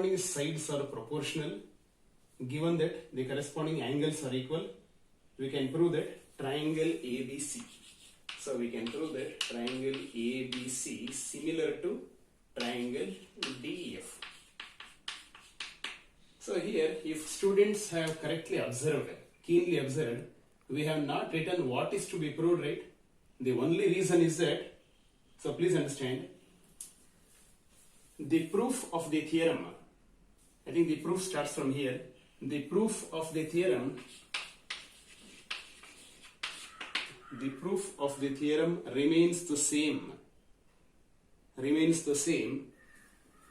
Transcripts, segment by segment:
corresponding sides are proportional, given that the corresponding angles are equal, we can prove that triangle ABC. So we can prove that triangle ABC similar to triangle DEF. So here, if students have correctly observed, keenly observed, we have not written what is to be proved, right? The only reason is that, so please understand, the proof of the theorem, I think the proof starts from here. The proof of the theorem remains the same.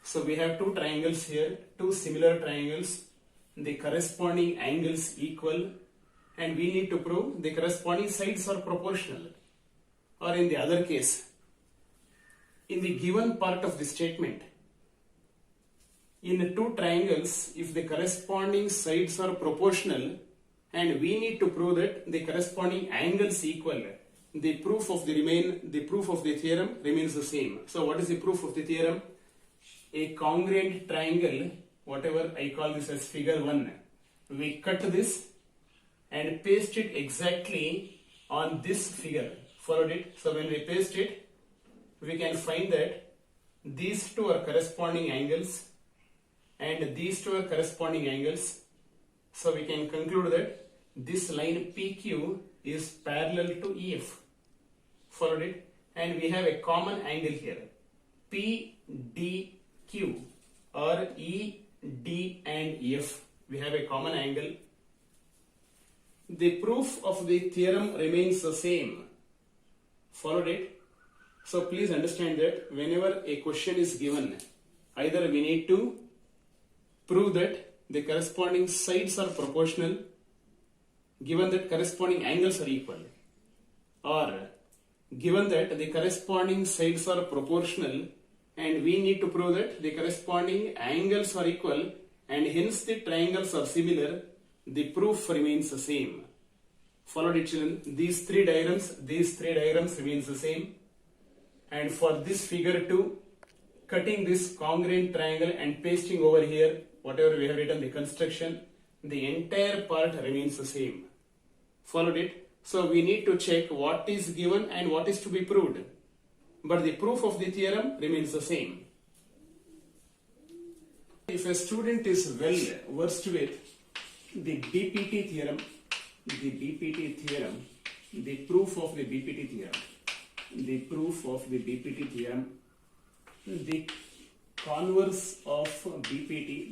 So we have two triangles here, two similar triangles, the corresponding angles equal, and we need to prove the corresponding sides are proportional. Or in the other case, in the given part of the statement, in the two triangles, if the corresponding sides are proportional and we need to prove that the corresponding angles equal, the proof of the theorem remains the same. So what is the proof of the theorem? A congruent triangle, whatever I call this as figure 1, we cut this and paste it exactly on this figure. Followed it. So when we paste it, we can find that these two are corresponding angles and these two are corresponding angles. So we can conclude that this line PQ is parallel to EF. Followed it. And we have a common angle here, PDQ, or ED and F. We have a common angle. The proof of the theorem remains the same. Followed it. So please understand that whenever a question is given, either we need to prove that the corresponding sides are proportional, given that corresponding angles are equal, or given that the corresponding sides are proportional and we need to prove that the corresponding angles are equal and hence the triangles are similar, the proof remains the same. Followed it, children. These three diagrams remains the same. And for this figure 2, cutting this congruent triangle and pasting over here, whatever we have written, the construction, the entire part remains the same. Followed it. So we need to check what is given and what is to be proved. But the proof of the theorem remains the same. If a student is well versed with the BPT theorem, the proof of the BPT theorem, the converse of BPT,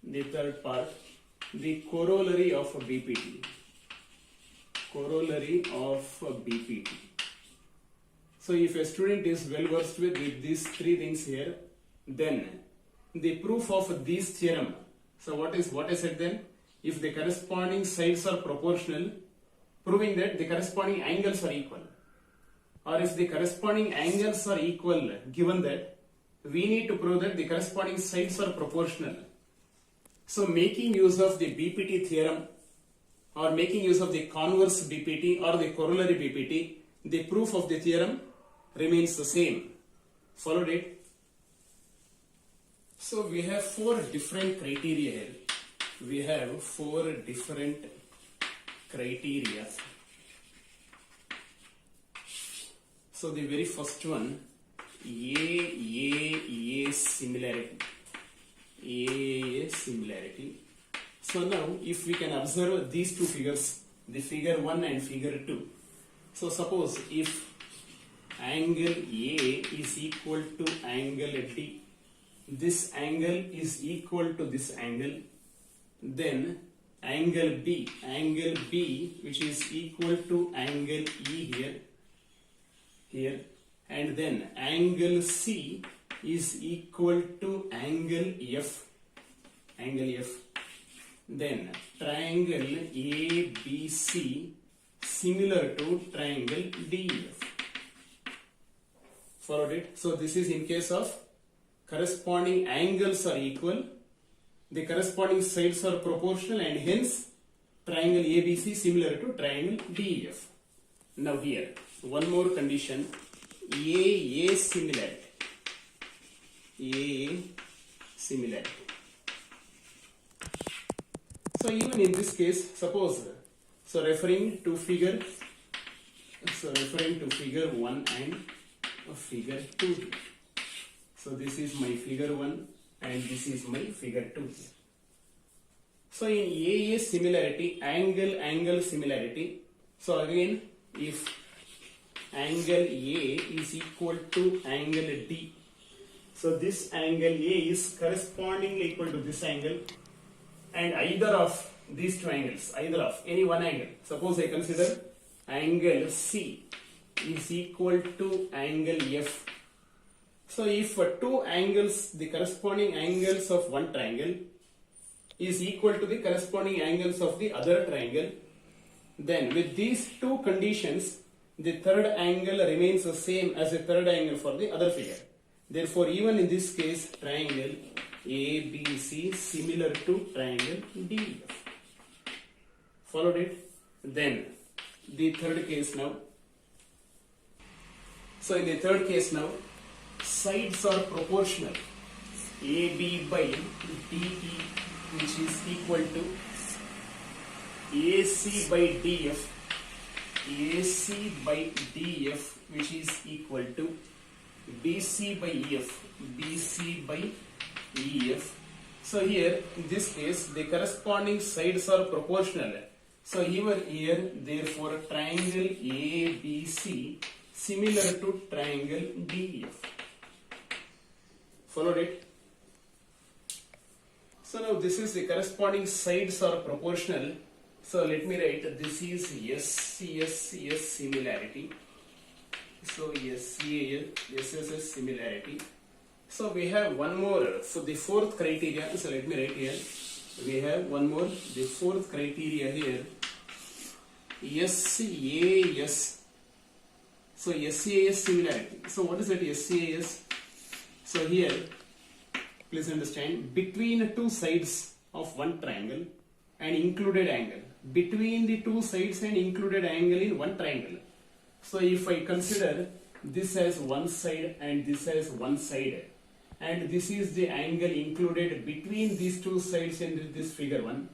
the third part, the corollary of BPT. So if a student is well versed with these three things here, then the proof of this theorem, so what I said then, if the corresponding sides are proportional, proving that the corresponding angles are equal, or if the corresponding angles are equal, given that, we need to prove that the corresponding sides are proportional. So making use of the BPT theorem, or making use of the converse BPT or the corollary BPT, the proof of the theorem remains the same. Followed it. So we have 4 different criteria here. We have 4 different criteria. So the very first one, A similarity. A similarity. So now if we can observe these two figures, the figure 1 and figure 2. So suppose if angle A is equal to angle D, this angle is equal to this angle, then angle B which is equal to angle E here, and then angle C is equal to angle F, then triangle ABC similar to triangle DEF. Followed it. So this is in case of corresponding angles are equal, the corresponding sides are proportional, and hence triangle ABC similar to triangle DEF. Now here, one more condition, A similarity. AAA similarity. So even in this case, suppose, so referring to figure 1 and figure 2. So this is my figure 1 and this is my figure 2. So in AA similarity, angle similarity. So again, if angle A is equal to angle D, so this angle A is correspondingly equal to this angle, and either of these two angles, either of any one angle, suppose I consider angle C is equal to angle F. So if two angles, the corresponding angles of one triangle is equal to the corresponding angles of the other triangle, then with these two conditions, the third angle remains the same as the third angle for the other figure. Therefore, even in this case, triangle ABC similar to triangle DEF. Followed it? Then the third case now. So in the third case now, sides are proportional. AB by DE, which is equal to AC by DF, AC by DF, which is equal to BC by EF, BC by EF. So here, in this case, the corresponding sides are proportional. So here, therefore, triangle ABC similar to triangle DEF. Followed it? So now this is the corresponding sides are proportional. So let me write, this is SCS similarity. So SCAL, SSS similarity. So we have one more, so the fourth criteria, so let me write here, we have one more, the fourth criteria here, SCAS. So SCAS similarity. So what is that SCAS? So here, please understand, between two sides of one triangle and included angle, between the two sides and included angle in one triangle. So if I consider this as one side and this as one side, and this is the angle included between these two sides in this figure 1,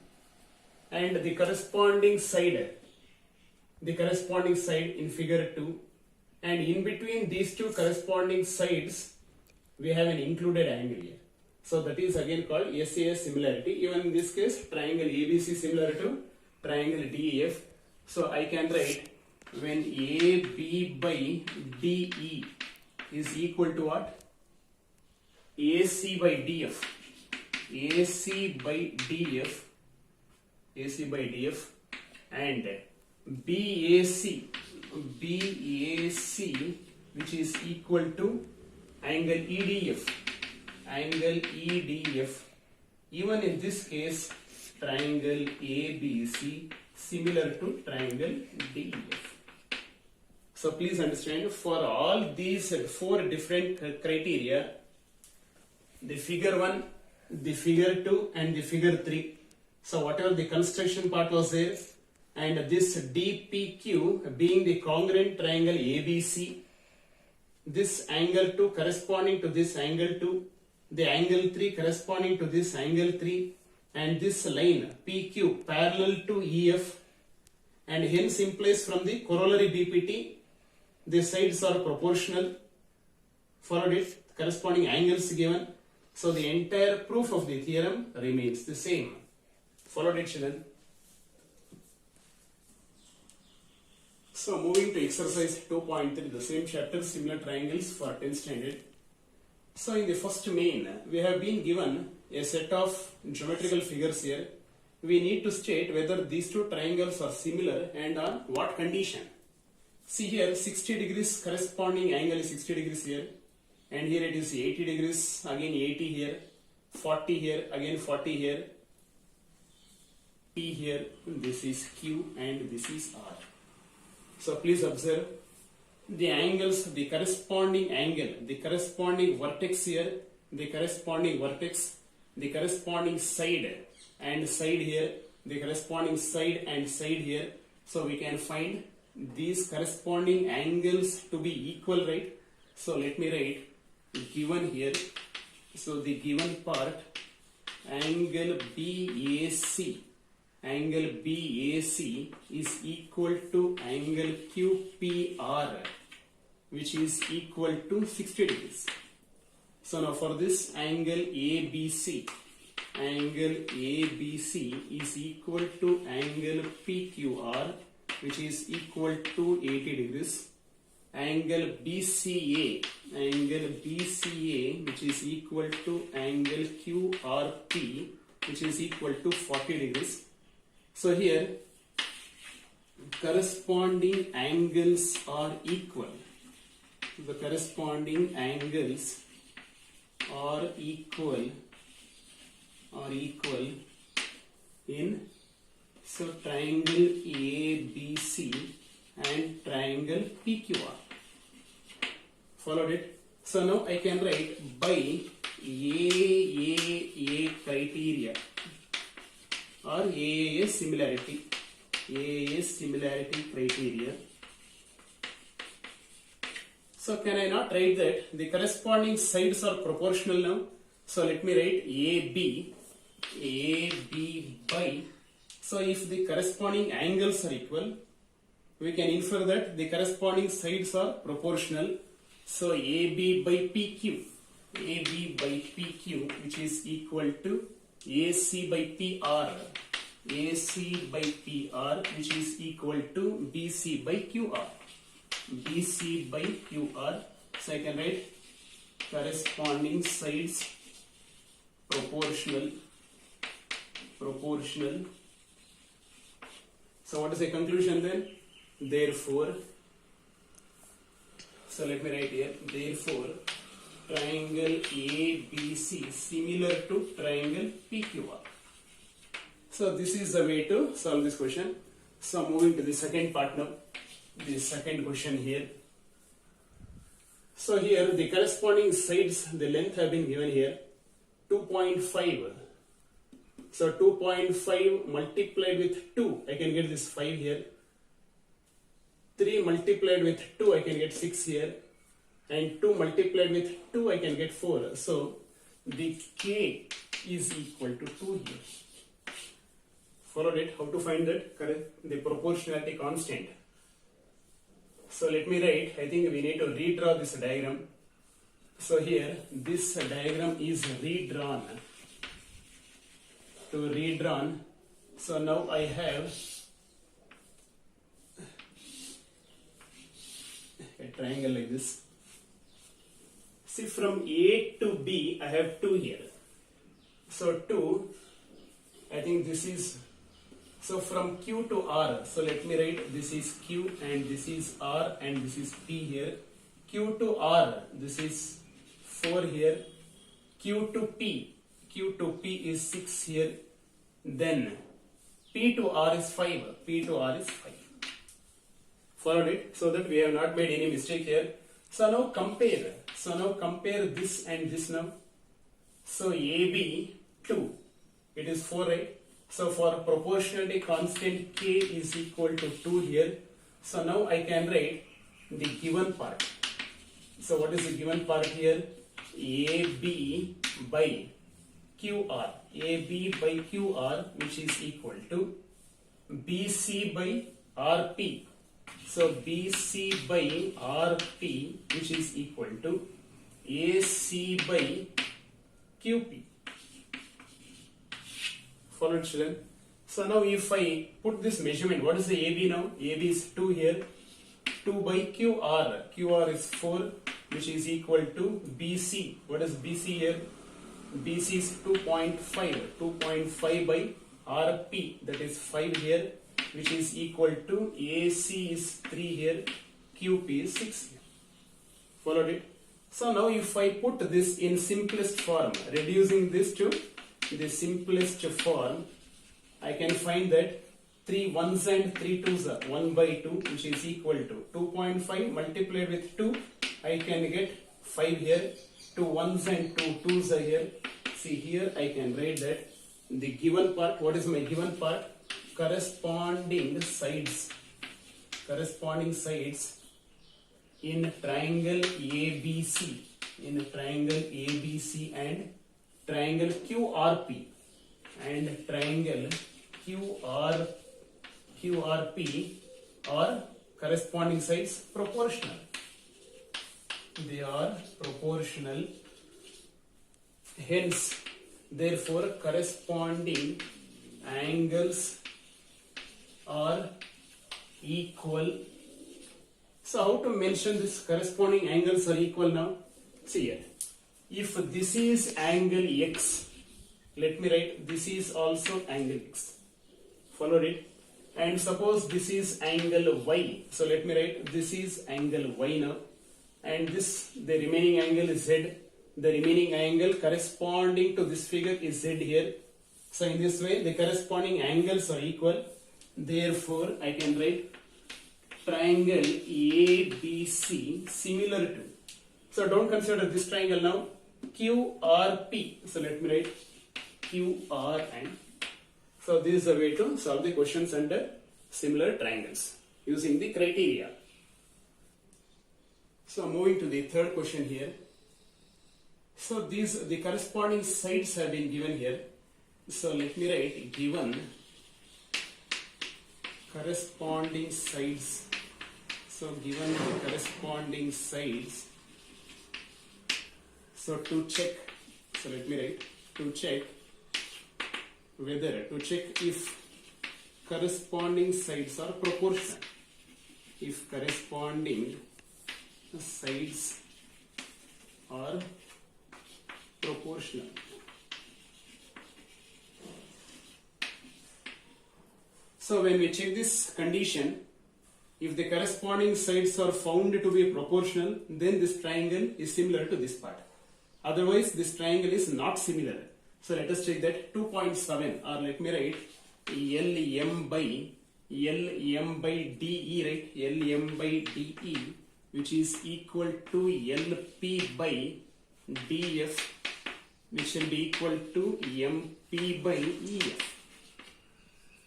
and the corresponding side in figure 2, and in between these two corresponding sides we have an included angle here. So that is again called SAS similarity. Even in this case, triangle ABC similar to triangle DEF. So I can write, when AB by DE is equal to what? AC by DF. AC by DF. AC by DF. And BAC, which is equal to angle EDF. Angle EDF. Even in this case, triangle ABC similar to triangle DEF. So please understand, for all these four different criteria, the figure 1, the figure 2 and the figure 3. So whatever the construction part was there, and this DPQ being the congruent triangle ABC, this angle 2 corresponding to this angle 2, the angle 3 corresponding to this angle 3, and this line PQ parallel to EF, and hence implies from the corollary BPT, the sides are proportional. Followed it, corresponding angles given. So the entire proof of the theorem remains the same. Followed it, children. So moving to exercise 2.3, the same chapter, similar triangles for 10th standard. So in the first main, we have been given a set of geometrical figures here. We need to state whether these two triangles are similar and on what condition. See here, 60 degrees corresponding angle is 60 degrees here, and here it is 80 degrees, again 80 here, 40 here, again 40 here, P here, this is Q and this is R. So please observe the angles, the corresponding angle, the corresponding vertex here, the corresponding vertex, the corresponding side and side here, the corresponding side and side here. So we can find these corresponding angles to be equal, right? So let me write, given here So the given part, angle BAC is equal to angle QPR, which is equal to 60 degrees. So now for this angle ABC is equal to angle PQR, which is equal to 80 degrees. Angle BCA, which is equal to angle QRP, which is equal to 40 degrees. So here corresponding angles are equal. The corresponding angles are equal in triangle ABC and triangle PQR. Followed it. So now I can write by AAA criteria or AAA similarity criteria. So can I not write that the corresponding sides are proportional now? So let me write AB by. So if the corresponding angles are equal, we can infer that the corresponding sides are proportional. So AB by PQ, which is equal to AC by PR, which is equal to BC by QR. So I can write corresponding sides proportional. So what is the conclusion then? Therefore, so let me write here, therefore triangle ABC similar to triangle PQR. So this is the way to solve this question. So moving to the second part now, the second question here. So here the corresponding sides, the length have been given here, 2.5. So 2.5 multiplied with 2, I can get this 5 here. 3 multiplied with 2, I can get 6 here. And 2 multiplied with 2, I can get 4. So the K is equal to 2 here. Followed it. How to find that? Correct. The proportionality constant. So let me write. I think we need to redraw this diagram. So here, this diagram is redrawn. So now I have a triangle like this. See, from A to B, I have 2 here. So 2, I think this is, so from Q to R, so let me write, this is Q and this is R and this is P here. Q to R, this is 4 here. Q to P is 6 here. Then P to R is 5. Followed it, so that we have not made any mistake here. So now compare this and this now. So AB 2, it is 4, right? So for proportionality constant K is equal to 2 here. So now I can write the given part. So what is the given part here? AB by QR, which is equal to BC by RP. So BC by RP, which is equal to AC by QP. Followed, children. So now if I put this measurement, what is the AB now? AB is 2 here. 2 by QR. QR is 4, which is equal to BC. What is BC here? BC is 2.5. 2.5 by RP, that is 5 here, which is equal to AC is 3 here, QP is 6 here. Followed it? So now if I put this in simplest form, reducing this to the simplest form, I can find that 3 ones and 3 twos are 1 by 2, which is equal to 2.5 multiplied with 2, I can get 5 here. 2 ones and 2 twos are here. See here I can write that the given part, what is my given part? Corresponding sides in triangle ABC in triangle ABC and triangle QRP and triangle QRP are corresponding sides proportional. They are proportional. Hence, therefore, corresponding angles are equal. So, how to mention this corresponding angles are equal now? See here. If this is angle X, let me write this is also angle X. Followed it. And suppose this is angle Y. So, let me write this is angle Y now. And this, the remaining angle is Z. The remaining angle corresponding to this figure is Z here. So, in this way, the corresponding angles are equal. Therefore, I can write triangle ABC similar to. So, don't consider this triangle now. QRP. So, let me write QR and. So, this is the way to solve the questions under similar triangles using the criteria. So, moving to the third question here. So, the corresponding sides have been given here. So, let me write given corresponding sides. So, given the corresponding sides. So, to check. So, let me write to check whether, to check if corresponding sides are proportional. If corresponding sides are proportional. So when we check this condition, if the corresponding sides are found to be proportional, then this triangle is similar to this part. Otherwise, this triangle is not similar. So let us check that 2.7, or let me write LM by DE, right? LM by DE, which is equal to LP by DF, which will be equal to MP by EF.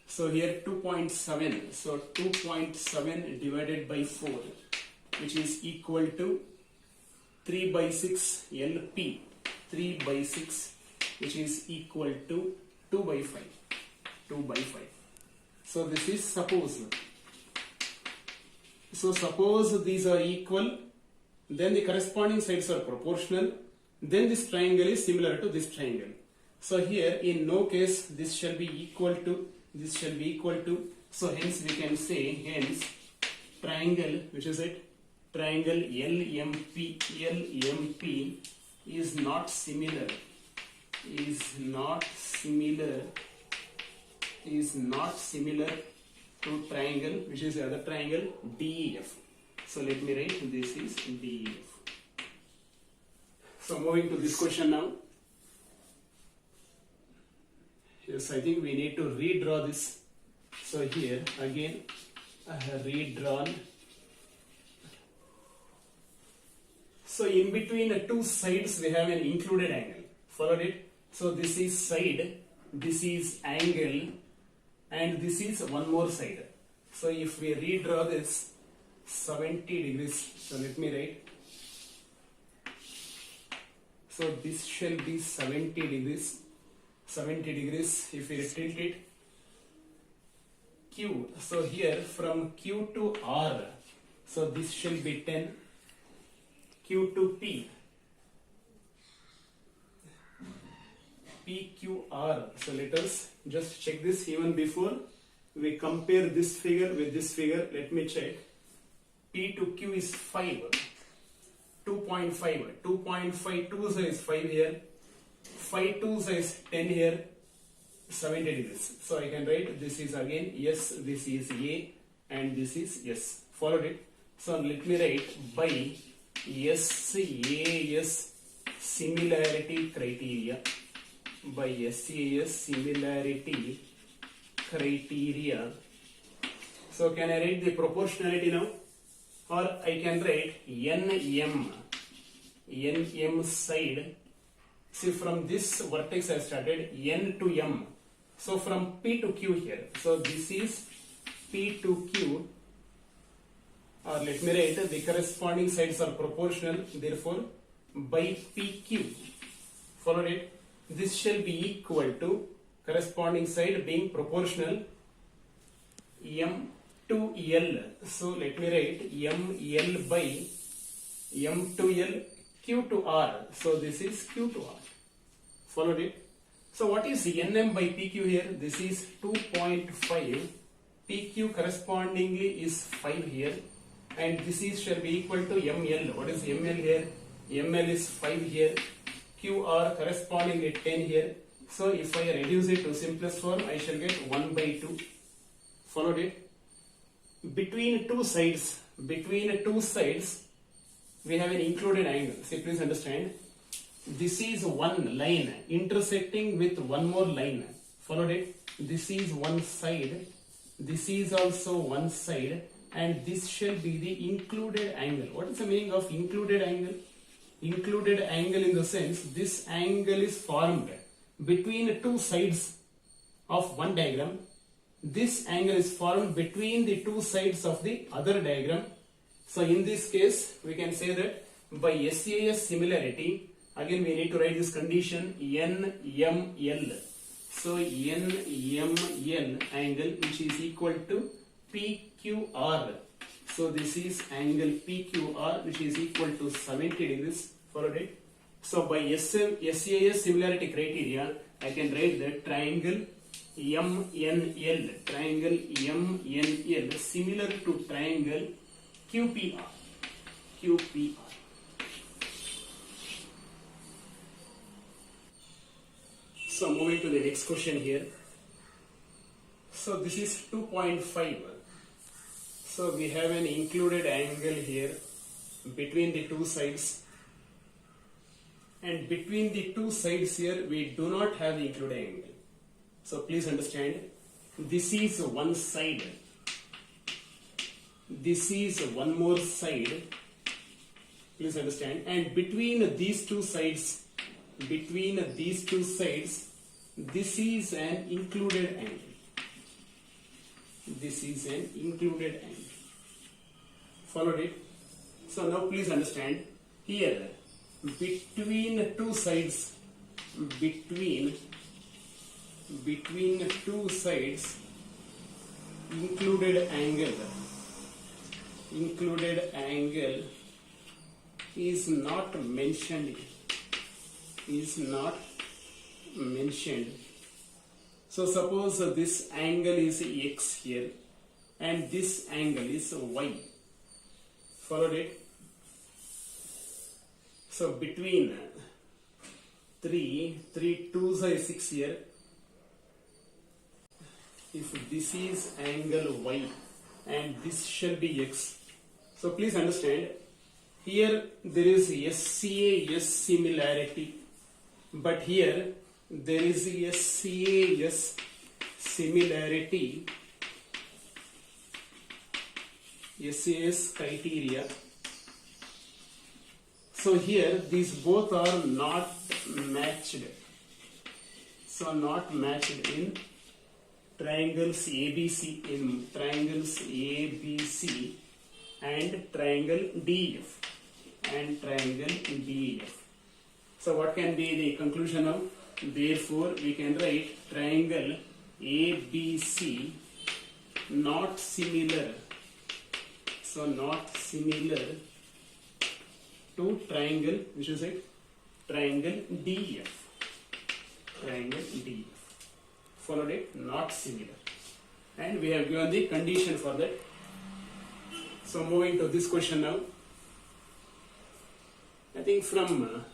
So here 2.7, so 2.7 divided by 4, which is equal to 3 by 6 LP, 3 by 6, which is equal to 2 by 5, 2 by 5. So this is suppose. So suppose these are equal, then the corresponding sides are proportional, then this triangle is similar to this triangle. So here in no case this shall be equal to, this shall be equal to, so hence we can say, hence triangle, which is it, triangle LMP is not similar, to triangle, which is the other triangle DEF. So let me write this is DEF. So moving to this question now. Yes, I think we need to redraw this. So here again I have redrawn. So in between the two sides we have an included angle. Followed it? So this is side, this is angle, and this is one more side. So if we redraw this 70 degrees, so let me write. So this shall be 70 degrees. 70 degrees if we tilt it. Q. So here from Q to R. So this shall be 10. Q to P. PQR. So let us just check this even before we compare this figure with this figure. Let me check. P to Q is 5. 2.5. 2.5 2 is 5 here. 5 2 is 10 here. 70 degrees. So I can write this is again yes, this is A, and this is yes. Followed it. So let me write by SAS similarity criteria. By SAS similarity criteria. So can I write the proportionality now? Or I can write NM side. See, from this vertex I started N to M. So from P to Q here. So this is P to Q. Or let me write the corresponding sides are proportional. Therefore, by PQ. Followed it. This shall be equal to corresponding side being proportional M to L. So let me write ML by M to L Q to R. So this is Q to R. Followed it. So what is NM by PQ here? This is 2.5. PQ correspondingly is 5 here. And this is shall be equal to ML. What is ML here? ML is 5 here. QR correspondingly 10 here. So if I reduce it to simplest form, I shall get 1 by 2. Followed it. Between two sides, we have an included angle. See, please understand. This is one line intersecting with one more line. Followed it. This is one side. This is also one side. And this shall be the included angle. What is the meaning of included angle? Included angle in the sense this angle is formed between two sides of one diagram. This angle is formed between the two sides of the other diagram. So in this case, we can say that by SAS similarity, again we need to write this condition NML. So NML angle which is equal to PQR. So this is angle PQR which is equal to 70 degrees. Followed it. So by SAS similarity criteria, I can write that triangle MNL similar to triangle QPR. So moving to the next question here. So this is 2.5. So we have an included angle here between the two sides. And between the two sides here, we do not have the included angle. So please understand, this is one side. This is one more side. Please understand. And between these two sides, this is an included angle. This is an included angle. Followed it. So now please understand, here between two sides, included angle is not mentioned. So suppose this angle is X here and this angle is Y. Followed it. So between 3 2s are 6 here. If this is angle Y and this shall be X. So please understand, here there is SAS similarity, but here there is SAS similarity, SAS criteria. So here these both are not matched. So not matched in triangles ABC, and triangle DEF. So what can be the conclusion of? Therefore we can write triangle ABC not similar. So not similar to triangle, which is it? Triangle DEF. Followed it, not similar. And we have given the condition for that. So moving to this question now. I think from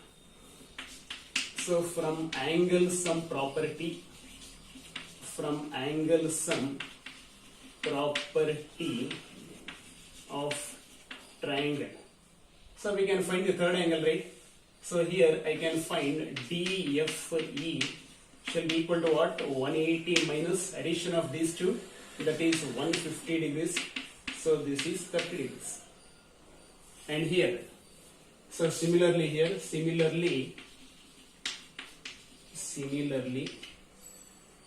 angle sum property, of triangle. So we can find the third angle, right? So here I can find DFE shall be equal to what? 180 minus addition of these two, that is 150 degrees. So this is 30 degrees. And here, so similarly here,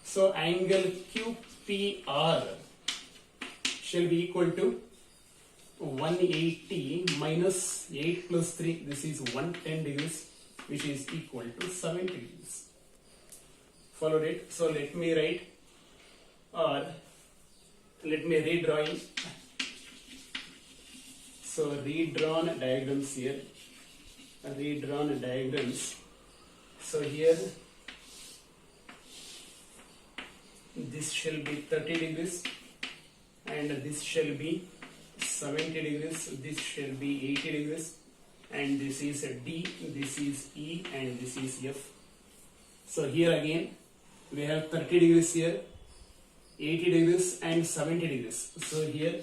so angle QPR shall be equal to 180 minus 8 plus 3, this is 110 degrees, which is equal to 70 degrees. Followed it. So let me write, or let me redrawing. So redrawn diagrams here. Redrawn diagrams. So here this shall be 30 degrees and this shall be 70 degrees, this shall be 80 degrees, and this is D, this is E, and this is F. So here again we have 30 degrees here, 80 degrees and 70 degrees. So here,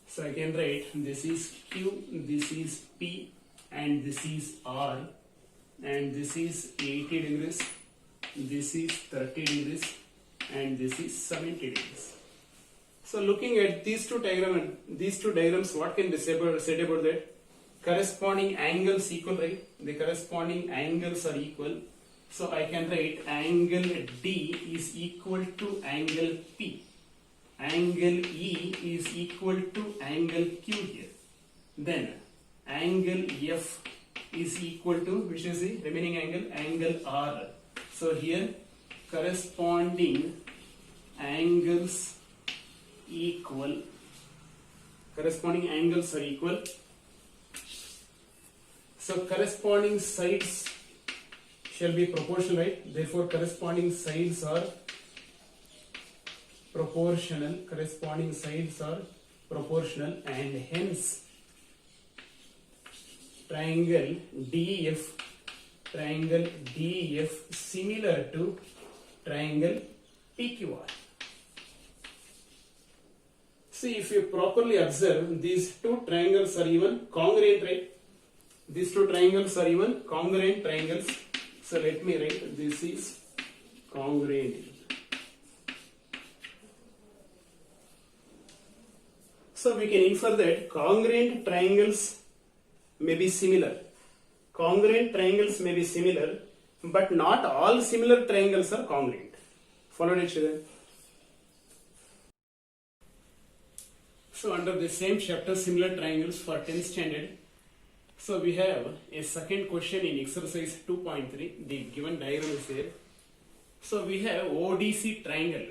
so I can write this is Q, this is P, and this is R, and this is 80 degrees, this is 30 degrees, and this is 70 degrees. So looking at these two diagrams, what can be said about that? Corresponding angles equal, right? The corresponding angles are equal. So I can write angle D is equal to angle P. Angle E is equal to angle Q here. Then angle F is equal to, which is the remaining angle? Angle R. So here corresponding angles equal, corresponding angles are equal. So corresponding sides shall be proportional, right? Therefore corresponding sides are proportional, corresponding sides are proportional, and hence triangle DF similar to triangle PQR. See, if you properly observe, these two triangles are even congruent, right? These two triangles are even congruent triangles. So let me write, this is congruent. So we can infer that congruent triangles may be similar. Congruent triangles may be similar, but not all similar triangles are congruent. Follow it, children. So under the same chapter, similar triangles for 10th standard. So we have a second question in exercise 2.3. The given diagram is there. So we have ODC triangle.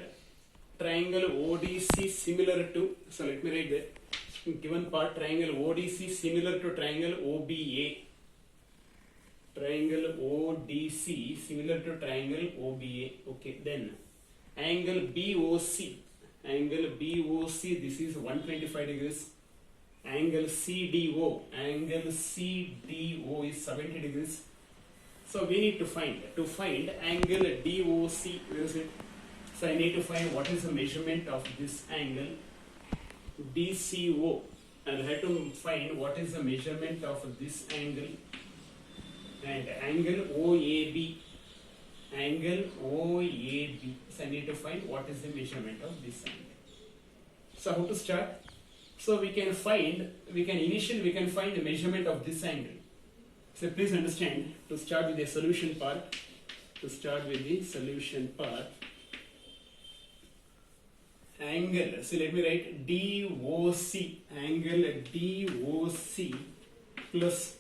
Triangle ODC similar to, so let me write that. Given part, triangle ODC similar to triangle OBA. Triangle ODC similar to triangle OBA. Okay, then angle BOC. Angle BOC, this is 125 degrees. Angle CDO is 70 degrees. So we need to find angle DOC. Where is it? So I need to find what is the measurement of this angle DCO. And I have to find what is the measurement of this angle, and angle OAB. Angle OAB. So I need to find what is the measurement of this angle. So how to start? So we can find the measurement of this angle. So please understand, to start with the solution part, angle, so let me write DOC, angle DOC plus,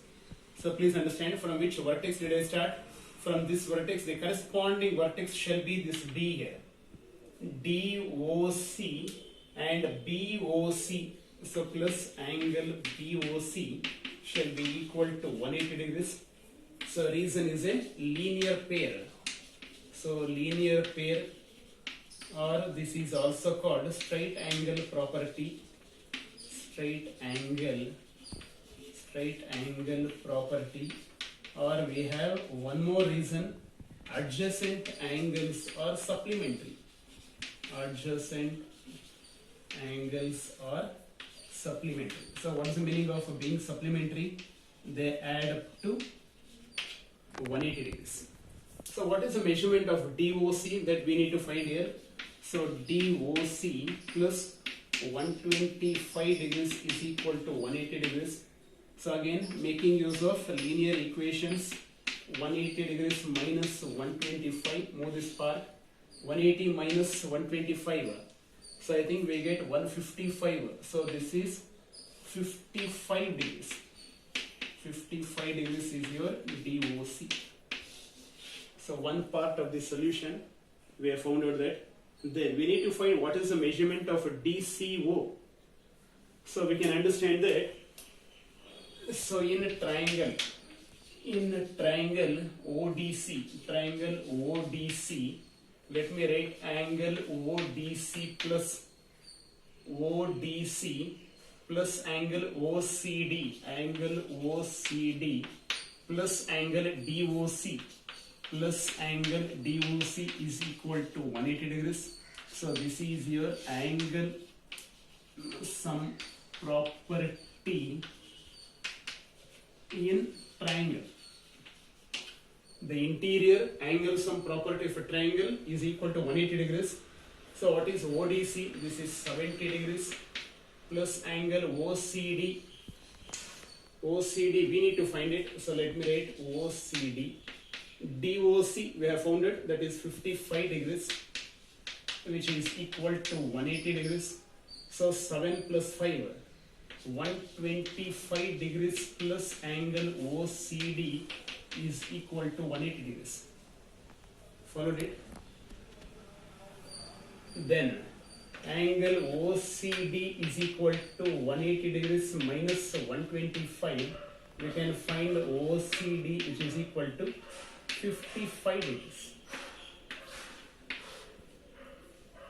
so please understand from which vertex did I start? From this vertex, the corresponding vertex shall be this D here. DOC and BOC, so plus angle BOC shall be equal to 180 degrees. So reason is a linear pair. So linear pair, or this is also called straight angle property. Straight angle property. Or we have one more reason, adjacent angles are supplementary. Adjacent angles are supplementary. So what is the meaning of being supplementary? They add up to 180 degrees. So what is the measurement of DOC that we need to find here? So DOC plus 125 degrees is equal to 180 degrees. So again, making use of linear equations, 180 degrees minus 125, move this part, 180 minus 125, So I think we get 155. So this is 55 degrees. 55 degrees is your DOC. So one part of the solution we have found out that. Then we need to find what is the measurement of DCO. So we can understand that. So in a triangle ODC, let me write angle ODC plus angle OCD plus angle DOC is equal to 180 degrees. So this is your angle some property in triangle. The interior angle sum property of a triangle is equal to 180 degrees. So what is ODC? This is 70 degrees plus angle OCD. We need to find it. So let me write OCD. DOC we have found it, that is 55 degrees, which is equal to 180 degrees. So 7 plus 5, 125 degrees plus angle OCD is equal to 180 degrees. Followed it? Then angle OCD is equal to 180 degrees minus 125. We can find OCD, which is equal to 55 degrees.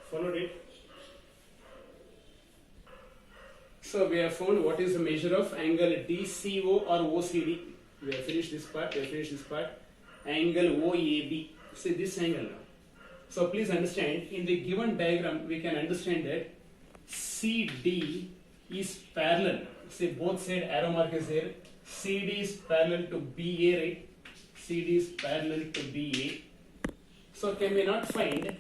Followed it? So we have found what is the measure of angle DCO or OCD. We have finished this part. Angle OAB. See this angle now. So please understand, in the given diagram we can understand that CD is parallel. See both side arrow mark is there. CD is parallel to BA, right? CD is parallel to BA. So can we not find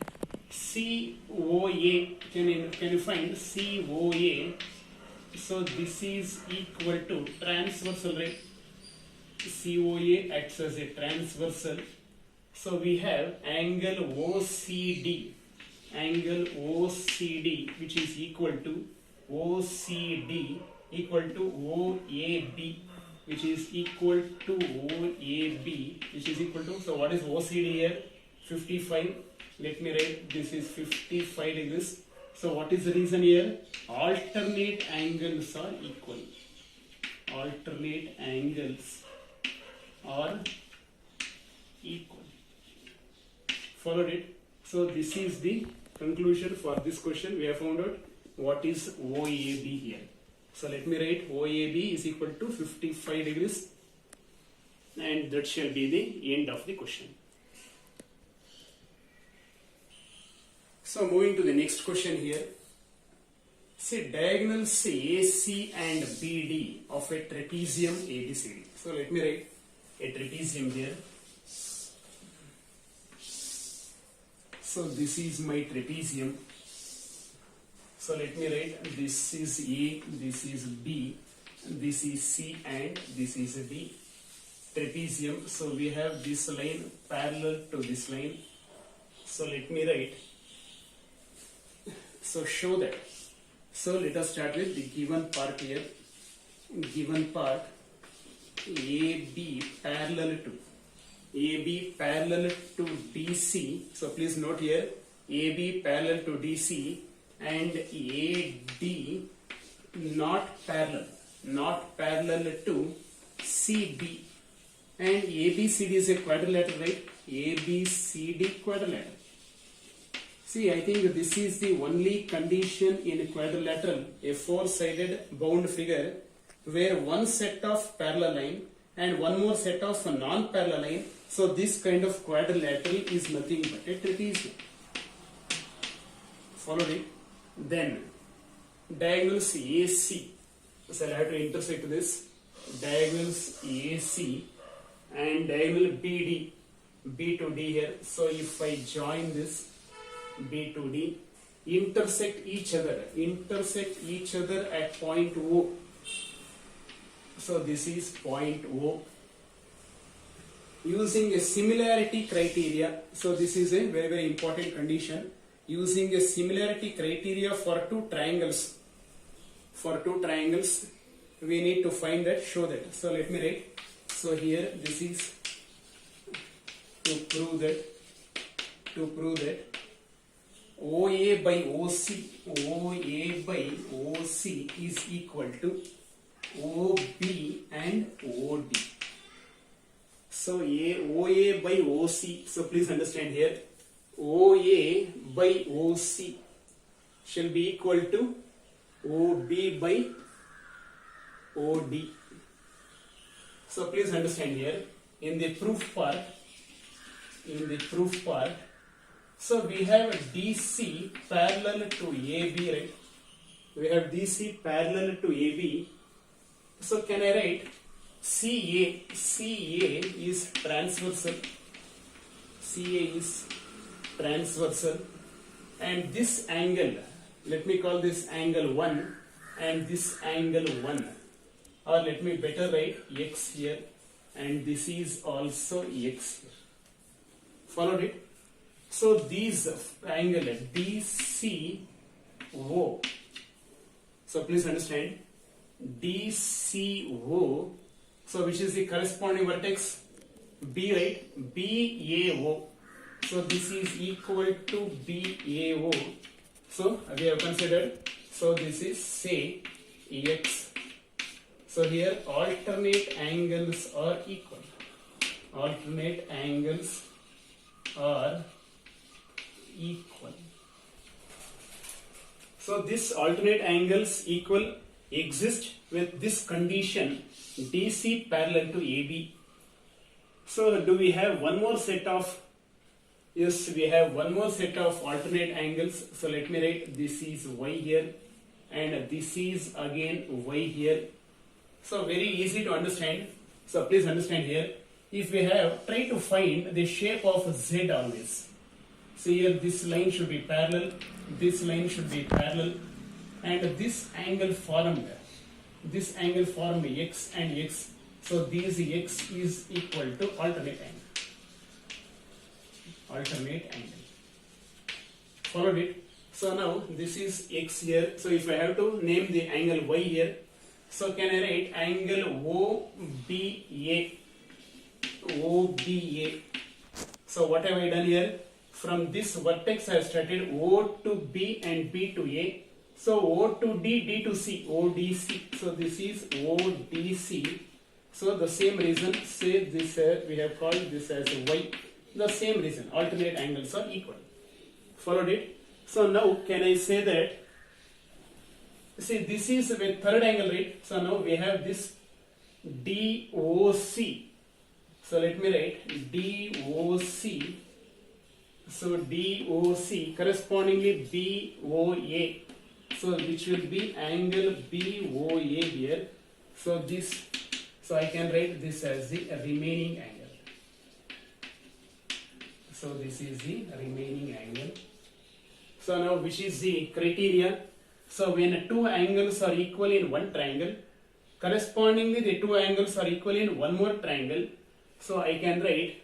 COA? Can you find COA? So this is equal to transversal, right? COA acts as a transversal. So we have angle OCD, which is equal to OCD equal to OAB, which is equal to OAB, which is equal to, so what is OCD here? 55. Let me write, this is 55 degrees. So what is the reason here? Alternate angles are equal. Alternate angles are equal. Followed it? So this is the conclusion for this question. We have found out what is OAB here. So let me write OAB is equal to 55 degrees, and that shall be the end of the question. So moving to the next question here. See diagonals AC and BD of a trapezium ABCD. So let me write a trapezium here. So this is my trapezium. So let me write, this is A, this is B, this is C, and this is D. Trapezium. So we have this line parallel to this line. So let me write. So show that. So let us start with the given part here. Given part AB parallel to DC. So please note here AB parallel to DC and AD not parallel to CB. And ABCD is a quadrilateral, right? ABCD quadrilateral. See, I think this is the only condition in a quadrilateral, a four-sided bound figure, where one set of parallel line and one more set of non-parallel line. So this kind of quadrilateral is nothing but a trapezium. Followed it? Then diagonals AC. So I'll have to intersect this. Diagonals AC and diagonal BD, B to D here. So if I join this B to D, intersect each other at point O. So this is point O. Using a similarity criteria, so this is a very, very important condition. using a similarity criteria for two triangles. For two triangles, we need to find that, show that. So let me write. So here this is to prove that OA by OC is equal to OB and OD. So OA by OC. So please understand here, OA by OC shall be equal to OB by OD. So please understand here, in the proof part, so we have DC parallel to AB, right? We have DC parallel to AB. So can I write CA is transversal. CA is transversal, and this angle, let me call this angle 1 and this angle 1, or let me better write X here, and this is also X here. Followed it? So these angle DCO, so please understand, DCO, so which is the corresponding vertex? B, right? BAO. So this is equal to BAO. So we have considered, so this is say X. So here alternate angles are equal. Alternate angles are equal. So this alternate angles equal exist with this condition, DC parallel to AB. So do we have one more set of, yes, we have one more set of alternate angles. So let me write, this is Y here and this is again Y here. So very easy to understand. So please understand here, if we have, try to find the shape of Z always. So here this line should be parallel, this line should be parallel, and this angle formed X and X. So this X is equal to alternate angle. Alternate angle. Followed it? So now this is X here. So if I have to name the angle Y here, so can I write angle OBA? OBA. So what have I done here? From this vertex I have started O to B and B to A. So O to D, D to C, ODC. So this is ODC. So the same reason, say this we have called this as Y. The same reason, alternate angles are equal. Followed it? So now can I say that, see this is the third angle, right? So now we have this DOC. So let me write DOC. So DOC correspondingly BOA. So which will be angle BOA here. So this, so I can write this as the remaining angle. So this is the remaining angle. So now which is the criteria? So when two angles are equal in one triangle, correspondingly the two angles are equal in one more triangle. So I can write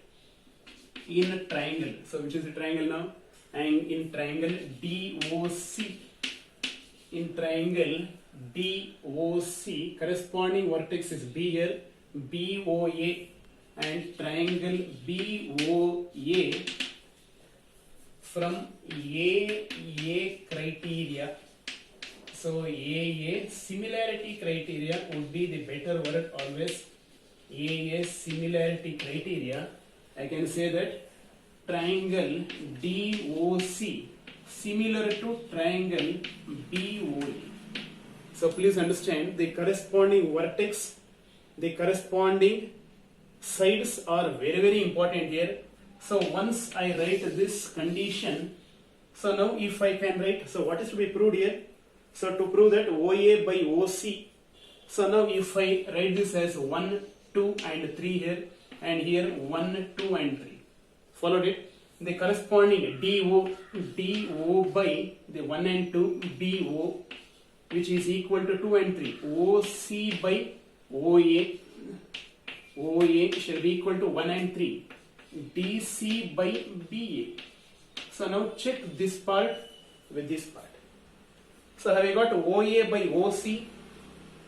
in a triangle. So which is the triangle now? And in triangle DOC. In triangle DOC, corresponding vertex is B here, BOA, and triangle BOA from AA criteria. So AA similarity criteria would be the better word always. AA similarity criteria. I can say that triangle DOC similar to triangle BOA. So please understand, the corresponding vertex, the corresponding sides are very, very important here. So once I write this condition, so now if I can write, so what is to be proved here? So to prove that OA by OC, so now if I write this as 1, 2 and 3 here, and here 1, 2 and 3. Followed it? The corresponding DO by the 1 and 2 BO, which is equal to 2 and 3. OC by OA shall be equal to 1 and 3. DC by BA. So now check this part with this part. So have you got OA by OC,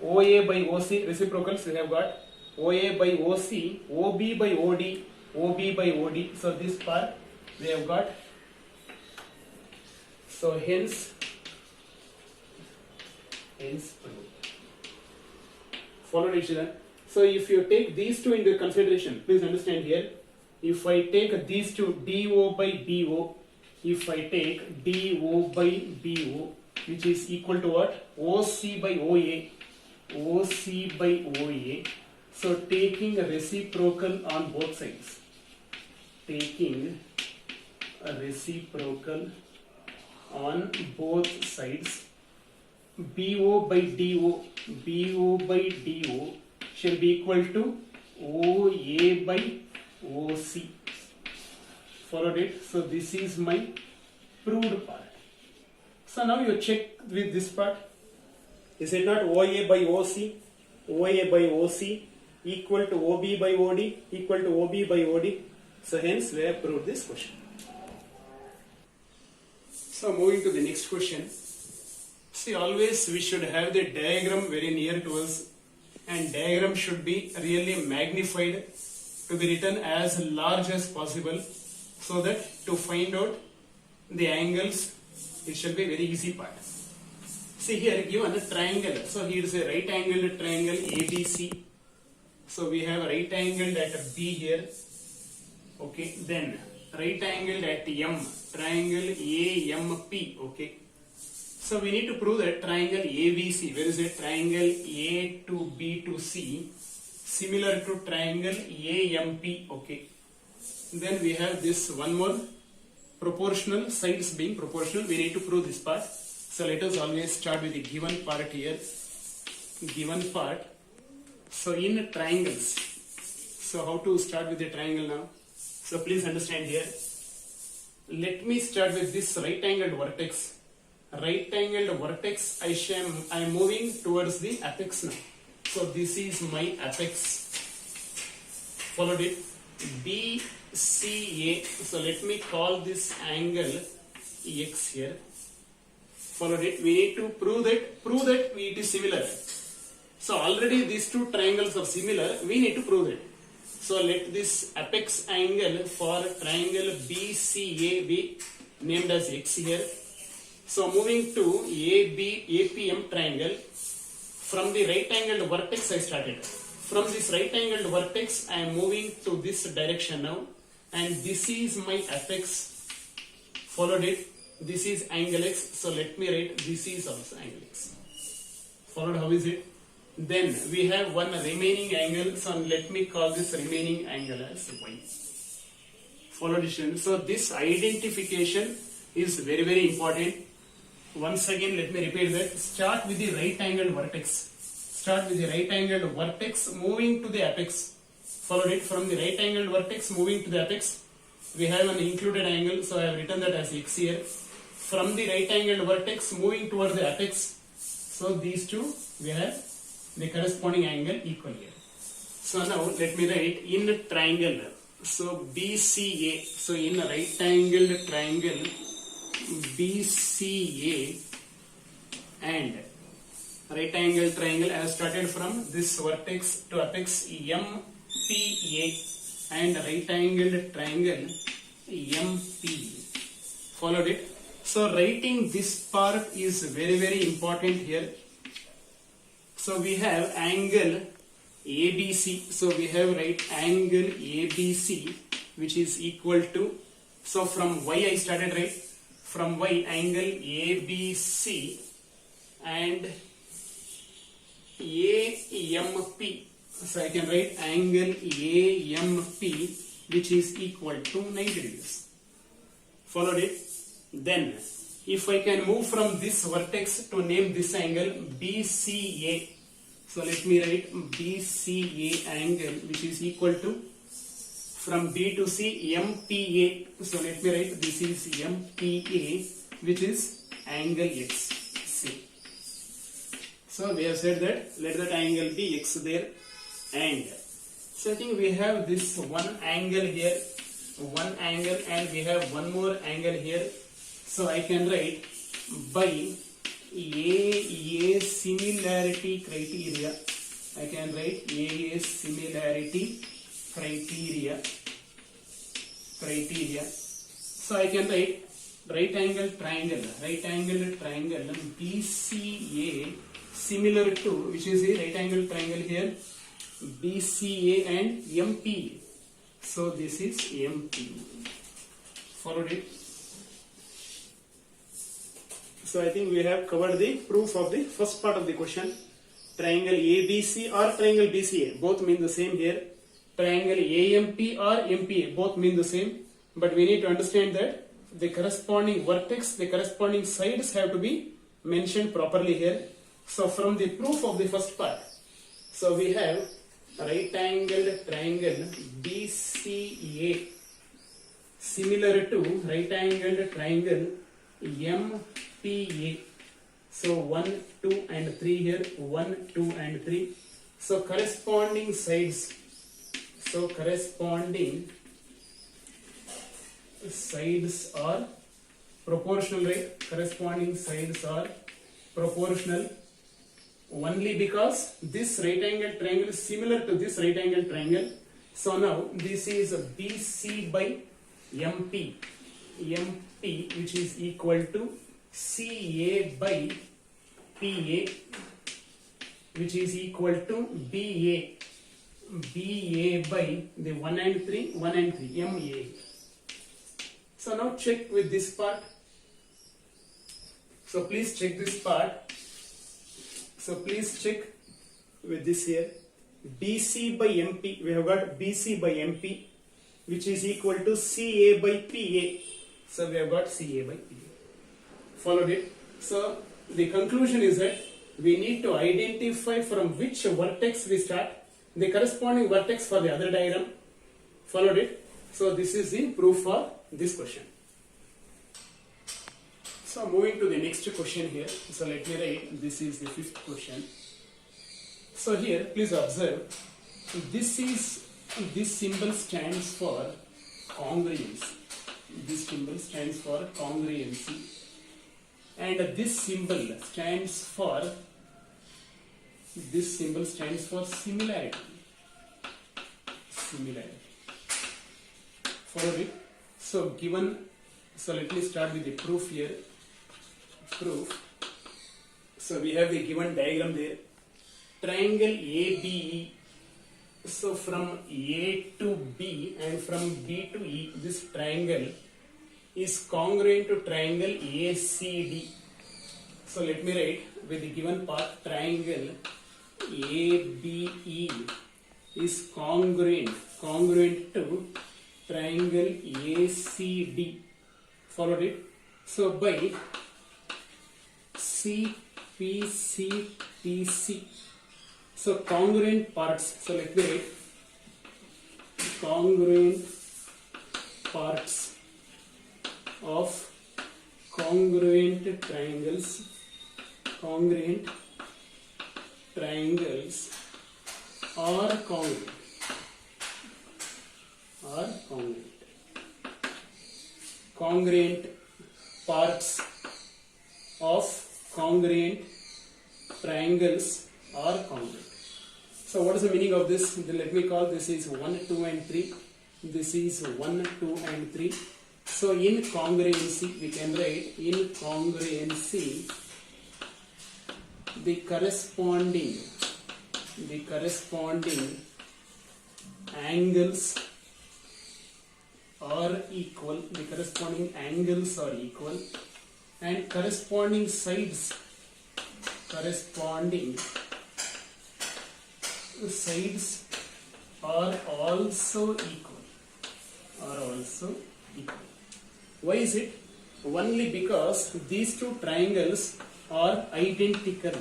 OA by OC reciprocals? We have got OA by OC, OB by OD, OB by OD. So this part we have got. So hence followed each other. So if you take these two into consideration, please understand here. If I take these two, DO by BO, if I take DO by BO, which is equal to what? OC by OA, OC by OA. So taking a reciprocal on both sides, taking a reciprocal on both sides, BO by DO, BO by DO shall be equal to OA by OC. Followed it. So this is my proved part. So now you check with this part. Is it not OA by OC, OA by OC equal to OB by OD equal to OB by OD? So hence we have proved this question. So moving to the next question. See, always we should have the diagram very near to us, and diagram should be really magnified to be written as large as possible, so that to find out the angles it shall be very easy part. See here given a triangle. So here is a right angled triangle ABC. So we have right angled at B here. Okay, then right angled at M, triangle AMP. Okay. So we need to prove that triangle ABC, where is it? Triangle A to B to C, similar to triangle AMP. Okay. Then we have this one more, proportional, sides being proportional. We need to prove this part. So let us always start with the given part here. Given part. So in triangles. So how to start with the triangle now? So please understand here. Let me start with this right angled vertex. Right angled vertex, I am moving towards the apex now. So this is my apex. Followed it. BCA. So let me call this angle X here. Followed it. We need to prove that it is similar. So already these two triangles are similar. We need to prove it. So let this apex angle for triangle BCA be named as X here. So moving to APM triangle, from the right angled vertex I started. From this right angled vertex I am moving to this direction now, and this is my apex. Followed it. This is angle X. So let me write this is also angle X. Followed, how is it? Then we have one remaining angle. So let me call this remaining angle as Y. Followed it. So this identification is very, very important. Once again, let me repeat that. Start with the right angled vertex. Start with the right angled vertex, moving to the apex. Followed it. From the right angled vertex, moving to the apex. We have an included angle, so I have written that as X here. From the right angled vertex, moving towards the apex. So these two, we have the corresponding angle equal here. So now let me write in triangle. So BCA. So in right angled triangle BCA and right angle triangle, I have started from this vertex to apex MPA and right angled triangle MP. Followed it. So writing this part is very, very important here. So we have angle ABC. So we have right angle ABC, which is equal to, so from Y I started, right? From Y, angle ABC and AMP. So I can write angle AMP, which is equal to 90 degrees. Followed it. Then if I can move from this vertex to name this angle BCA. So let me write BCA angle, which is equal to, from B to C, MPA. So let me write this is MPA, which is angle X. C. So we have said that let that angle be X there, and so I think we have this one angle here. one angle and we have one more angle here. So I can write by A similarity criteria. I can write A similarity criteria. So I can write right angle triangle BCA similar to, which is a right angle triangle here, BCA and MP. So this is MP. Followed it. So I think we have covered the proof of the first part of the question. Triangle ABC or triangle BCA, both mean the same here. Triangle AMP or MPA, both mean the same. But we need to understand that the corresponding vertex, the corresponding sides have to be mentioned properly here. So from the proof of the first part, so we have right angled triangle BCA similar to right angled triangle MPA. So 1, 2 and 3 here, 1, 2 and 3. So corresponding sides, sides are proportional, right? Corresponding sides are proportional only because this right angle triangle is similar to this right angle triangle. So now this is BC by MP, which is equal to CA by PA, which is equal to BA by the 1 and 3, MA. So now check with this part. So please check this part. So please check with this here. BC by MP, we have got BC by MP, which is equal to CA by PA. So we have got CA by PA. Followed it. So the conclusion is that we need to identify from which vertex we start, the corresponding vertex for the other diagram. Followed it. So this is the proof for this question. So moving to the next question here. So let me write, this is the fifth question. So here please observe, this symbol stands for congruence. This symbol stands for congruency. And this symbol stands for similarity. Follow it. So let me start with the proof here. So we have the given diagram there. Triangle ABE. So from A to B and from B to E, this triangle is congruent to triangle ACD. So let me write with the given part, triangle ABE is congruent to triangle ACD. Followed it. So by CPCPC. So congruent parts. So let me write congruent parts of congruent triangles are congruent. Congruent parts of congruent triangles are congruent. So what is the meaning of this? Let me call this is 1, 2 and 3. This is 1, 2 and 3. So in congruency, we can write in congruency the corresponding angles are equal. The corresponding angles are equal, and corresponding sides are also equal. Why is it? Only because these two triangles are identical.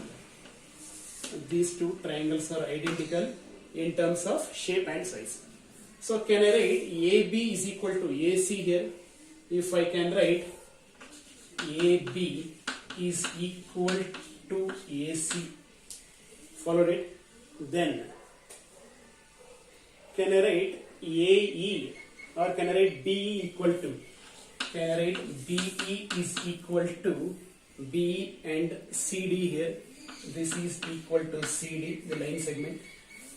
In terms of shape and size. So can I write AB is equal to AC here? If I can write AB is equal to AC, followed it, then can I write AE or can I write BE equal to? Can I write BE is equal to BE and CD here? This is equal to CD, the line segment.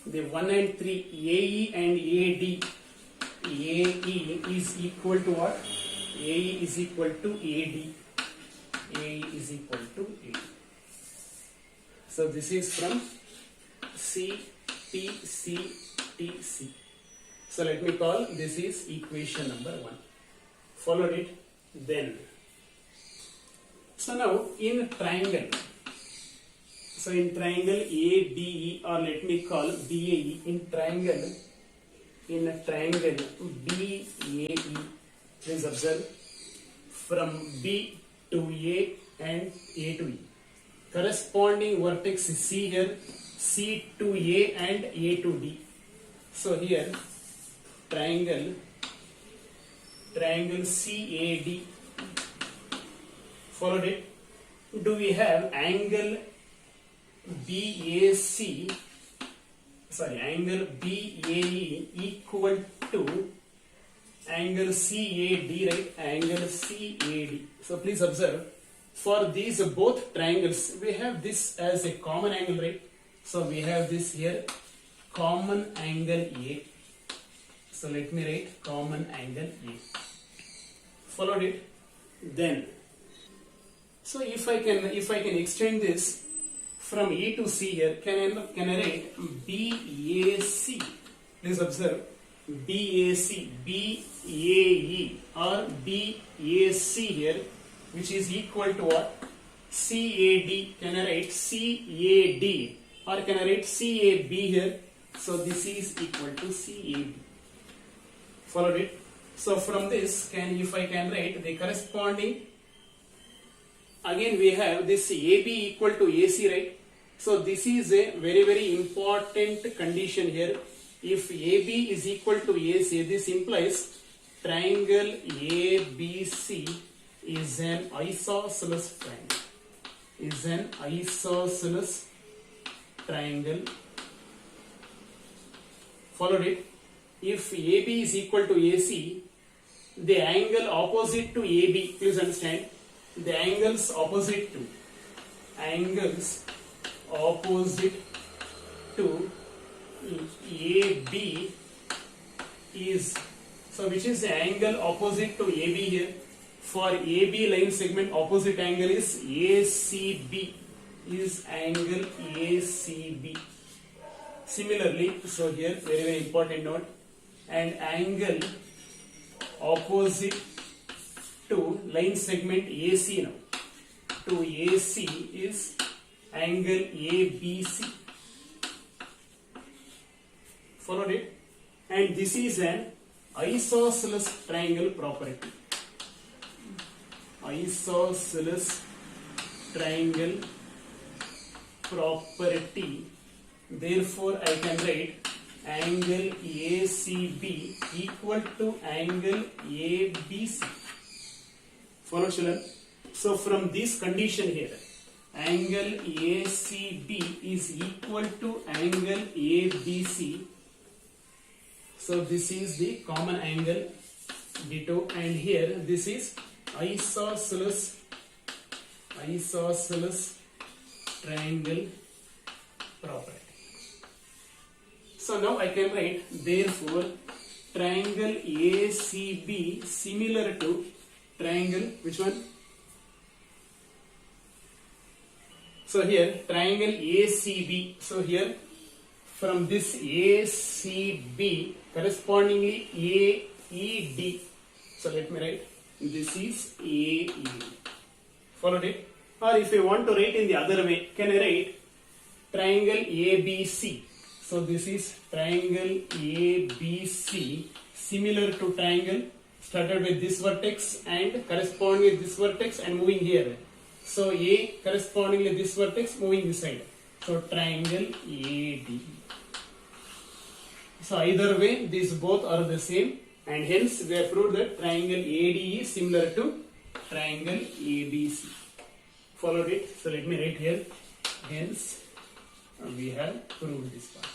The 1 and 3 AE and AD. AE is equal to what? AE is equal to AD. AE is equal to AD. So this is from C, T, C, T, C. So let me call this is equation number 1. Followed it. Then. So now in triangle. So in triangle ABE, or let me call BAE, in triangle BAE, please observe, from B to A and A to E. Corresponding vertex is C here, C to A and A to D. So here triangle CAD, followed it. Do we have angle angle BAE equal to angle CAD, right? Angle CAD. So please observe, for these both triangles, we have this as a common angle, right? So we have this here, common angle A. So let me write common angle A. Followed it. Then, so if I can extend this from E to C here, can I write BAC? Please observe, BAC, BAE or BAC here, which is equal to what? CAD. Can I write CAD or can I write CAB here? So this is equal to CAB. Followed it. So from this, if I can write the corresponding, again we have this AB equal to AC, right? So this is a very, very important condition here. If AB is equal to AC, this implies triangle ABC is an isosceles triangle. Is an isosceles triangle. Followed it. If AB is equal to AC, the angle opposite to AB, please understand, the angles opposite to AB is, so which is the angle opposite to AB here? For AB line segment, opposite angle is ACB, is angle ACB. Similarly, so here very, very important note, and angle opposite to line segment AC now, to AC is angle ABC. Followed it. And this is an isosceles triangle property. Isosceles triangle property. Therefore, I can write angle ACB equal to angle ABC. Follow, children? So from this condition here, angle ACB is equal to angle ABC. So this is the common angle, ditto, and here this is isosceles triangle property. So now I can write, therefore, triangle ACB similar to triangle, which one? So here, triangle ACB. So here, from this ACB, correspondingly AED. So let me write, this is AED. Followed it? Or if I want to write in the other way, can I write triangle ABC? So this is triangle ABC similar to triangle started with this vertex and corresponding with this vertex and moving here. So A correspondingly this vertex moving this side. So triangle AD. So either way, these both are the same, and hence we have proved that triangle AD is similar to triangle ABC. Followed it. So let me write here. Hence we have proved this part.